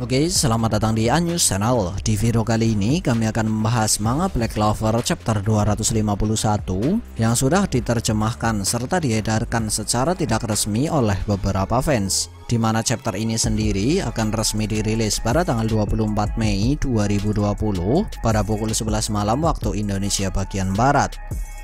Oke, selamat datang di Anyus Channel. Di video kali ini kami akan membahas manga Black Clover chapter 251 yang sudah diterjemahkan serta diedarkan secara tidak resmi oleh beberapa fans, di mana chapter ini sendiri akan resmi dirilis pada tanggal 24 Mei 2020 pada pukul 11 malam waktu Indonesia bagian Barat.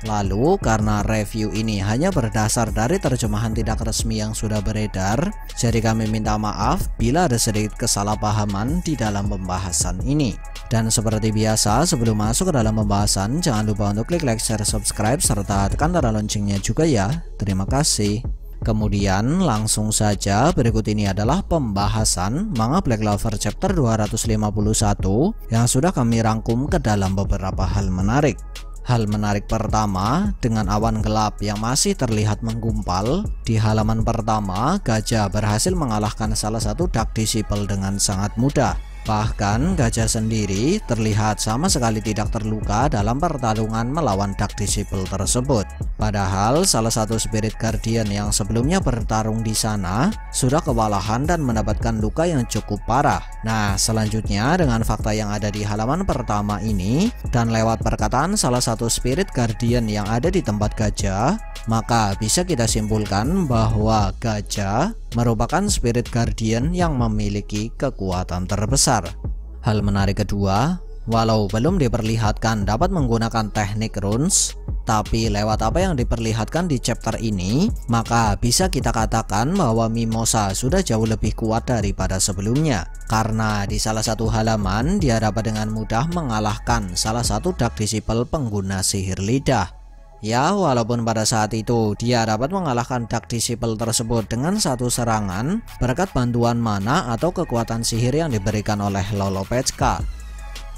Lalu karena review ini hanya berdasar dari terjemahan tidak resmi yang sudah beredar, jadi kami minta maaf bila ada sedikit kesalahpahaman di dalam pembahasan ini. Dan seperti biasa, sebelum masuk ke dalam pembahasan, jangan lupa untuk klik like, share, subscribe, serta tekan tanda loncengnya juga ya. Terima kasih. Kemudian langsung saja, berikut ini adalah pembahasan manga Black Clover chapter 251 yang sudah kami rangkum ke dalam beberapa hal menarik. Hal menarik pertama, dengan awan gelap yang masih terlihat menggumpal, di halaman pertama, Gajah berhasil mengalahkan salah satu Dark Disciple dengan sangat mudah. Bahkan Gajah sendiri terlihat sama sekali tidak terluka dalam pertarungan melawan Dark Disciple tersebut. Padahal salah satu Spirit Guardian yang sebelumnya bertarung di sana sudah kewalahan dan mendapatkan luka yang cukup parah. Nah, selanjutnya dengan fakta yang ada di halaman pertama ini dan lewat perkataan salah satu Spirit Guardian yang ada di tempat Gajah, maka bisa kita simpulkan bahwa Gajah merupakan Spirit Guardian yang memiliki kekuatan terbesar. Hal menarik kedua, walau belum diperlihatkan dapat menggunakan teknik runes, tapi lewat apa yang diperlihatkan di chapter ini, maka bisa kita katakan bahwa Mimosa sudah jauh lebih kuat daripada sebelumnya. Karena di salah satu halaman dia dapat dengan mudah mengalahkan salah satu Dark Disciple pengguna sihir lidah. Ya, walaupun pada saat itu dia dapat mengalahkan Dark Disciple tersebut dengan satu serangan berkat bantuan mana atau kekuatan sihir yang diberikan oleh Lolopechka.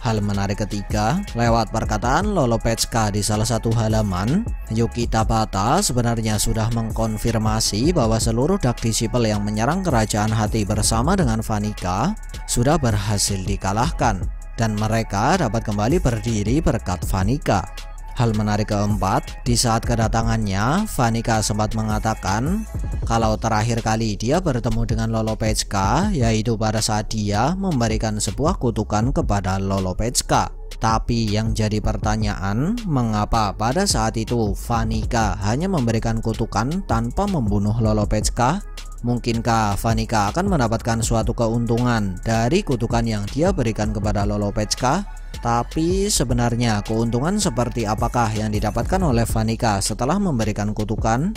Hal menarik ketiga, lewat perkataan Lolopechka di salah satu halaman, Yuki Tabata sebenarnya sudah mengkonfirmasi bahwa seluruh Dark Disciple yang menyerang kerajaan hati bersama dengan Vanica sudah berhasil dikalahkan, dan mereka dapat kembali berdiri berkat Vanica. Hal menarik keempat, di saat kedatangannya, Vanica sempat mengatakan kalau terakhir kali dia bertemu dengan Lolopechka yaitu pada saat dia memberikan sebuah kutukan kepada Lolopechka. Tapi yang jadi pertanyaan, mengapa pada saat itu Vanica hanya memberikan kutukan tanpa membunuh Lolopechka? Mungkinkah Vanica akan mendapatkan suatu keuntungan dari kutukan yang dia berikan kepada Lolopechka? Tapi sebenarnya keuntungan seperti apakah yang didapatkan oleh Vanica setelah memberikan kutukan?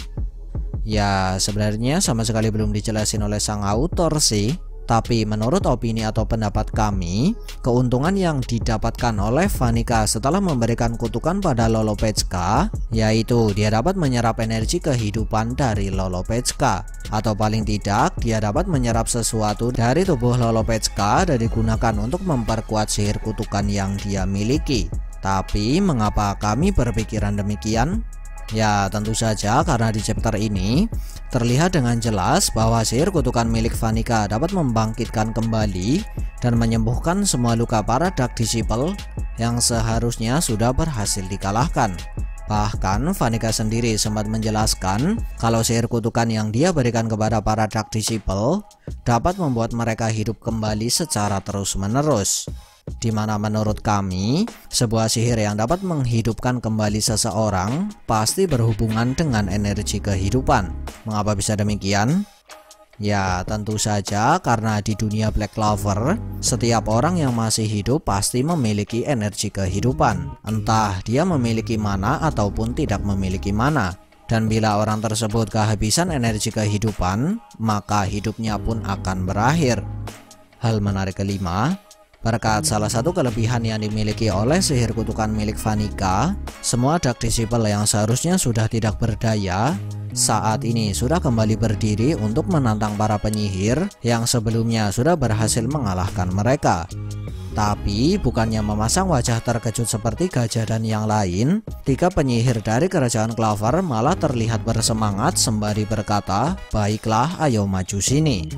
Ya, sebenarnya sama sekali belum dijelasin oleh sang autor sih. Tapi menurut opini atau pendapat kami, keuntungan yang didapatkan oleh Vanica setelah memberikan kutukan pada Lolopechka yaitu dia dapat menyerap energi kehidupan dari Lolopechka, atau paling tidak dia dapat menyerap sesuatu dari tubuh Lolopechka dan digunakan untuk memperkuat sihir kutukan yang dia miliki. Tapi mengapa kami berpikiran demikian? Ya, tentu saja karena di chapter ini terlihat dengan jelas bahwa sihir kutukan milik Vanica dapat membangkitkan kembali dan menyembuhkan semua luka para Dark Disciple yang seharusnya sudah berhasil dikalahkan. Bahkan Vanica sendiri sempat menjelaskan kalau sihir kutukan yang dia berikan kepada para Dark Disciple dapat membuat mereka hidup kembali secara terus-menerus. Dimana menurut kami, sebuah sihir yang dapat menghidupkan kembali seseorang pasti berhubungan dengan energi kehidupan. Mengapa bisa demikian? Ya, tentu saja karena di dunia Black Clover, setiap orang yang masih hidup pasti memiliki energi kehidupan. Entah dia memiliki mana ataupun tidak memiliki mana. Dan bila orang tersebut kehabisan energi kehidupan, maka hidupnya pun akan berakhir. Hal menarik kelima, berkat salah satu kelebihan yang dimiliki oleh sihir kutukan milik Vanica, semua Dark Disciple yang seharusnya sudah tidak berdaya, saat ini sudah kembali berdiri untuk menantang para penyihir yang sebelumnya sudah berhasil mengalahkan mereka. Tapi bukannya memasang wajah terkejut seperti Gajah dan yang lain, 3 penyihir dari kerajaan Clover malah terlihat bersemangat sembari berkata, "Baiklah, ayo maju sini."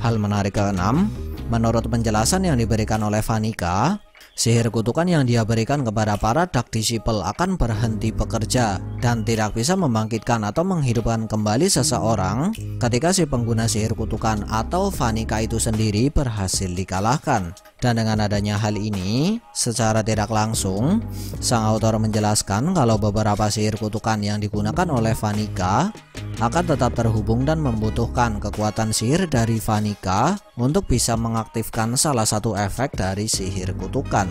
Hal menarik keenam, menurut penjelasan yang diberikan oleh Vanica, Sihir kutukan yang dia berikan kepada para Dark Disciple akan berhenti bekerja dan tidak bisa membangkitkan atau menghidupkan kembali seseorang ketika si pengguna sihir kutukan atau Vanica itu sendiri berhasil dikalahkan. Dan dengan adanya hal ini, secara tidak langsung, sang autor menjelaskan kalau beberapa sihir kutukan yang digunakan oleh Vanica akan tetap terhubung dan membutuhkan kekuatan sihir dari Vanica untuk bisa mengaktifkan salah satu efek dari sihir kutukan.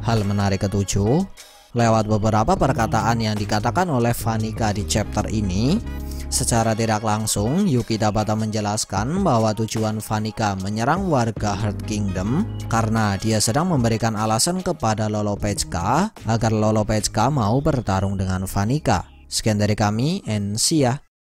Hal menarik ketujuh, lewat beberapa perkataan yang dikatakan oleh Vanica di chapter ini, secara tidak langsung Yuki Tabata menjelaskan bahwa tujuan Vanica menyerang warga Heart Kingdom karena dia sedang memberikan alasan kepada Lolopechka agar Lolopechka mau bertarung dengan Vanica. Sekian dari kami, and see ya.